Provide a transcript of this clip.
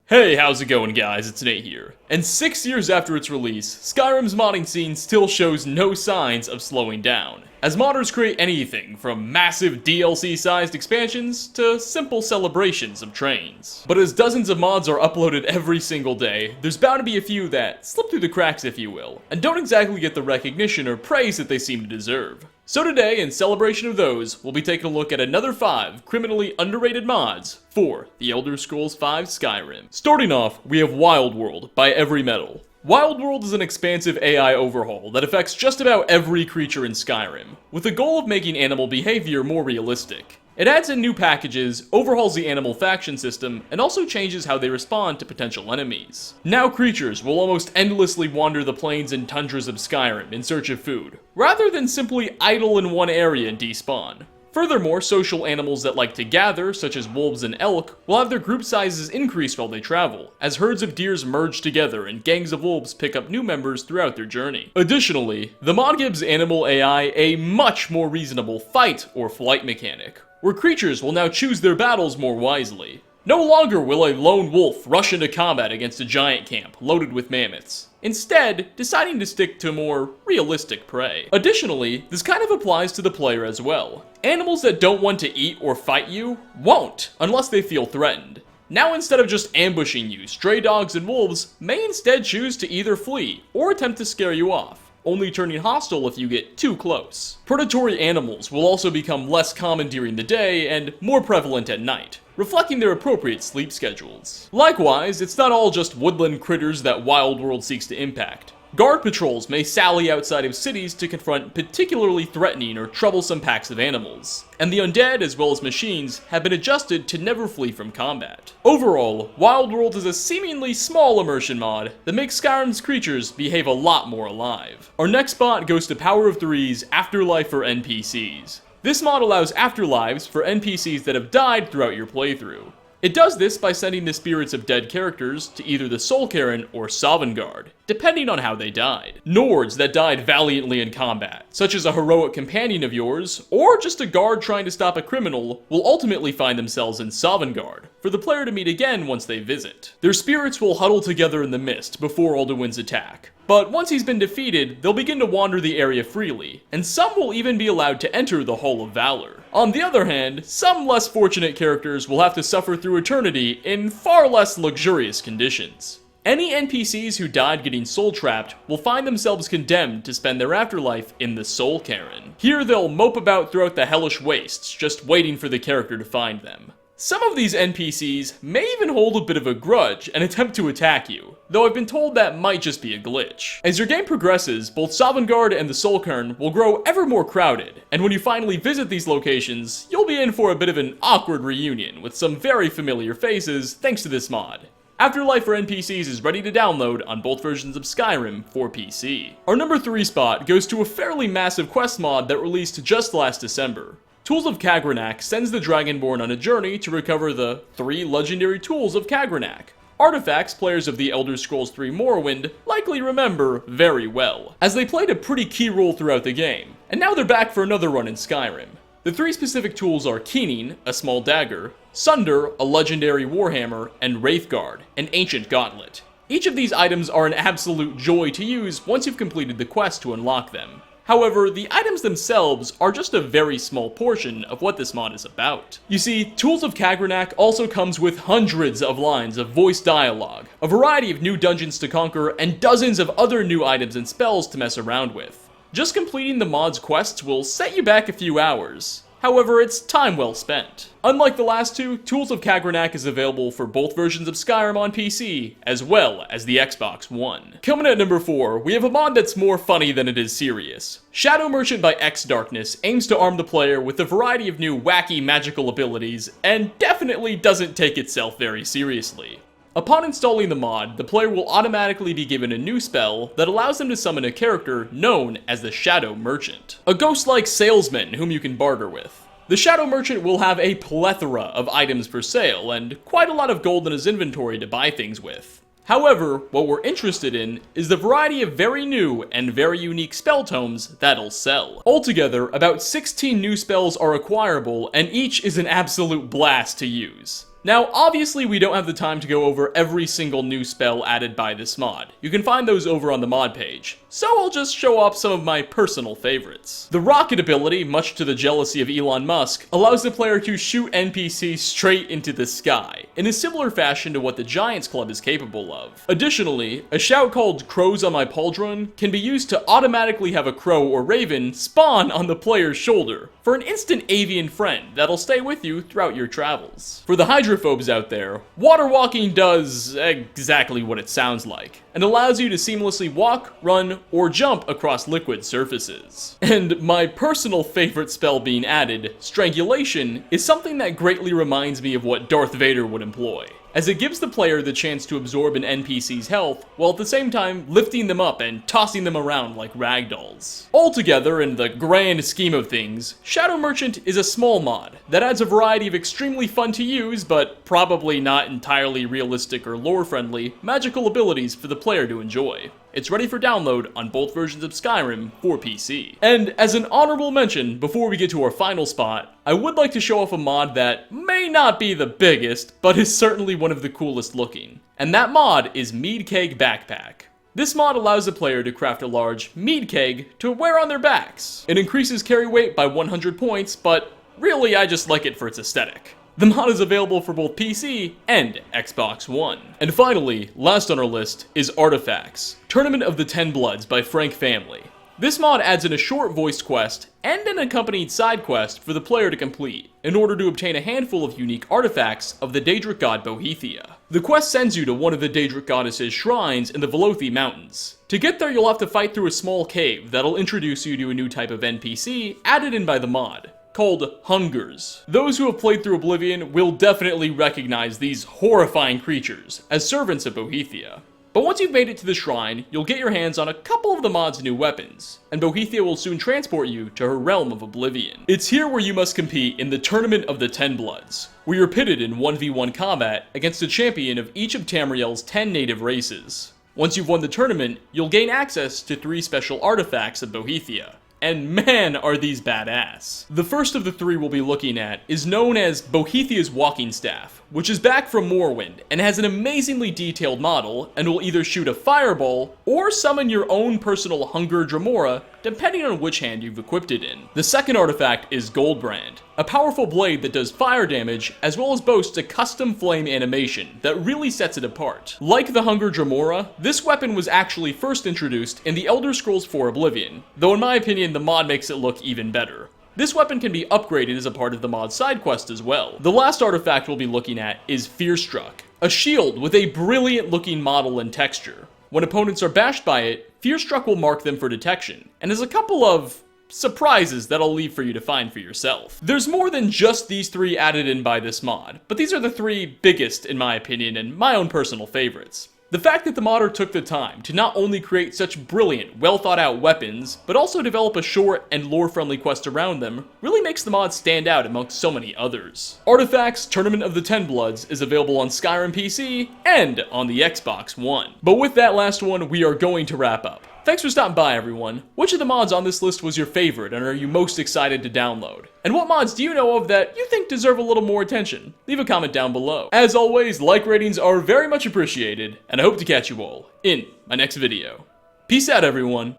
Hey, how's it going guys? It's Nate here. And 6 years after its release, Skyrim's modding scene still shows no signs of slowing down, as modders create anything from massive DLC-sized expansions to simple celebrations of trains. But as dozens of mods are uploaded every single day, there's bound to be a few that slip through the cracks if you will, and don't exactly get the recognition or praise that they seem to deserve. So today, in celebration of those, we'll be taking a look at another 5 criminally underrated mods for The Elder Scrolls V Skyrim. Starting off, we have Wild World by Every Metal. Wild World is an expansive AI overhaul that affects just about every creature in Skyrim, with the goal of making animal behavior more realistic. It adds in new packages, overhauls the animal faction system, and also changes how they respond to potential enemies. Now creatures will almost endlessly wander the plains and tundras of Skyrim in search of food, rather than simply idle in one area and despawn. Furthermore, social animals that like to gather, such as wolves and elk, will have their group sizes increase while they travel, as herds of deers merge together and gangs of wolves pick up new members throughout their journey. Additionally, the mod gives animal AI a much more reasonable fight or flight mechanic, where creatures will now choose their battles more wisely. No longer will a lone wolf rush into combat against a giant camp loaded with mammoths, instead deciding to stick to more realistic prey. Additionally, this kind of applies to the player as well. Animals that don't want to eat or fight you won't, unless they feel threatened. Now instead of just ambushing you, stray dogs and wolves may instead choose to either flee or attempt to scare you off, only turning hostile if you get too close. Predatory animals will also become less common during the day and more prevalent at night, reflecting their appropriate sleep schedules. Likewise, it's not all just woodland critters that Wild World seeks to impact. Guard patrols may sally outside of cities to confront particularly threatening or troublesome packs of animals, and the undead as well as machines have been adjusted to never flee from combat. Overall, Wild World is a seemingly small immersion mod that makes Skyrim's creatures behave a lot more alive. Our next spot goes to Power of Three's Afterlife for NPCs. This mod allows afterlives for NPCs that have died throughout your playthrough. It does this by sending the spirits of dead characters to either the Soul Cairn or Sovngarde, depending on how they died. Nords that died valiantly in combat, such as a heroic companion of yours, or just a guard trying to stop a criminal, will ultimately find themselves in Sovngarde, for the player to meet again once they visit. Their spirits will huddle together in the mist before Alduin's attack, but once he's been defeated, they'll begin to wander the area freely, and some will even be allowed to enter the Hall of Valor. On the other hand, some less fortunate characters will have to suffer through eternity in far less luxurious conditions. Any NPCs who died getting soul-trapped will find themselves condemned to spend their afterlife in the Soul Cairn. Here they'll mope about throughout the hellish wastes, just waiting for the character to find them. Some of these NPCs may even hold a bit of a grudge and attempt to attack you, though I've been told that might just be a glitch. As your game progresses, both Sovngarde and the Soul Cairn will grow ever more crowded, and when you finally visit these locations, you'll be in for a bit of an awkward reunion with some very familiar faces thanks to this mod. Afterlife for NPCs is ready to download on both versions of Skyrim for PC. Our number 3 spot goes to a fairly massive quest mod that released just last December. Tools of Kagrenac sends the Dragonborn on a journey to recover the 3 legendary tools of Kagrenac, artifacts players of The Elder Scrolls III Morrowind likely remember very well, as they played a pretty key role throughout the game, and now they're back for another run in Skyrim. The 3 specific tools are Keening, a small dagger, Sunder, a legendary warhammer, and Wraithguard, an ancient gauntlet. Each of these items are an absolute joy to use once you've completed the quest to unlock them. However, the items themselves are just a very small portion of what this mod is about. You see, Tools of Kagrenac also comes with hundreds of lines of voice dialogue, a variety of new dungeons to conquer, and dozens of other new items and spells to mess around with. Just completing the mod's quests will set you back a few hours. However, it's time well spent. Unlike the last 2, Tools of Kagrenac is available for both versions of Skyrim on PC, as well as the Xbox One. Coming at number 4, we have a mod that's more funny than it is serious. Shadow Merchant by X-Darkness aims to arm the player with a variety of new wacky magical abilities, and definitely doesn't take itself very seriously. Upon installing the mod, the player will automatically be given a new spell that allows them to summon a character known as the Shadow Merchant, a ghost-like salesman whom you can barter with. The Shadow Merchant will have a plethora of items for sale, and quite a lot of gold in his inventory to buy things with. However, what we're interested in is the variety of very new and very unique spell tomes that'll sell. Altogether, about 16 new spells are acquirable, and each is an absolute blast to use. Now, obviously we don't have the time to go over every single new spell added by this mod. You can find those over on the mod page, so I'll just show off some of my personal favorites. The rocket ability, much to the jealousy of Elon Musk, allows the player to shoot NPCs straight into the sky, in a similar fashion to what the Giants Club is capable of. Additionally, a shout called Crows on My Pauldron can be used to automatically have a crow or raven spawn on the player's shoulder, for an instant avian friend that'll stay with you throughout your travels. For the hydrophobes out there, water walking does exactly what it sounds like, and allows you to seamlessly walk, run, or jump across liquid surfaces. And my personal favorite spell being added, Strangulation, is something that greatly reminds me of what Darth Vader would employ, as it gives the player the chance to absorb an NPC's health, while at the same time lifting them up and tossing them around like ragdolls. Altogether, in the grand scheme of things, Shadow Merchant is a small mod that adds a variety of extremely fun to use, but probably not entirely realistic or lore-friendly, magical abilities for the player to enjoy. It's ready for download on both versions of Skyrim for PC. And as an honorable mention, before we get to our final spot, I would like to show off a mod that may not be the biggest, but is certainly one of the coolest looking. And that mod is Mead Keg Backpack. This mod allows the player to craft a large mead keg to wear on their backs. It increases carry weight by 100 points, but really I just like it for its aesthetic. The mod is available for both PC and Xbox One. And finally, last on our list is Artifacts, Tournament of the Ten Bloods by Frank Family. This mod adds in a short voiced quest and an accompanied side quest for the player to complete, in order to obtain a handful of unique artifacts of the Daedric god Bohethia. The quest sends you to one of the Daedric goddess's shrines in the Velothi Mountains. To get there, you'll have to fight through a small cave that'll introduce you to a new type of NPC added in by the mod, called Hungers. Those who have played through Oblivion will definitely recognize these horrifying creatures as servants of Bohethia. But once you've made it to the shrine, you'll get your hands on a couple of the mod's new weapons, and Bohethia will soon transport you to her realm of Oblivion. It's here where you must compete in the Tournament of the Ten Bloods, where you're pitted in 1v1 combat against a champion of each of Tamriel's 10 native races. Once you've won the tournament, you'll gain access to 3 special artifacts of Bohethia. And man, are these badass. The first of the 3 we'll be looking at is known as Bohethia's Walking Staff, which is back from Morrowind and has an amazingly detailed model and will either shoot a fireball or summon your own personal Hunger Dremora, depending on which hand you've equipped it in. The second artifact is Goldbrand, a powerful blade that does fire damage as well as boasts a custom flame animation that really sets it apart. Like the Hunger Dremora, this weapon was actually first introduced in the Elder Scrolls IV Oblivion, though in my opinion the mod makes it look even better. This weapon can be upgraded as a part of the mod's side quest as well. The last artifact we'll be looking at is Fearstruck, a shield with a brilliant looking model and texture. When opponents are bashed by it, Fearstruck will mark them for detection, and has a couple of surprises that I'll leave for you to find for yourself. There's more than just these 3 added in by this mod, but these are the 3 biggest in my opinion and my own personal favorites. The fact that the modder took the time to not only create such brilliant, well thought out weapons, but also develop a short and lore-friendly quest around them, really makes the mod stand out amongst so many others. Artifacts Tournament of the Ten Bloods is available on Skyrim PC and on the Xbox One. But with that last one, we are going to wrap up. Thanks for stopping by, everyone. Which of the mods on this list was your favorite and are you most excited to download? And what mods do you know of that you think deserve a little more attention? Leave a comment down below. As always, like ratings are very much appreciated, and I hope to catch you all in my next video. Peace out, everyone.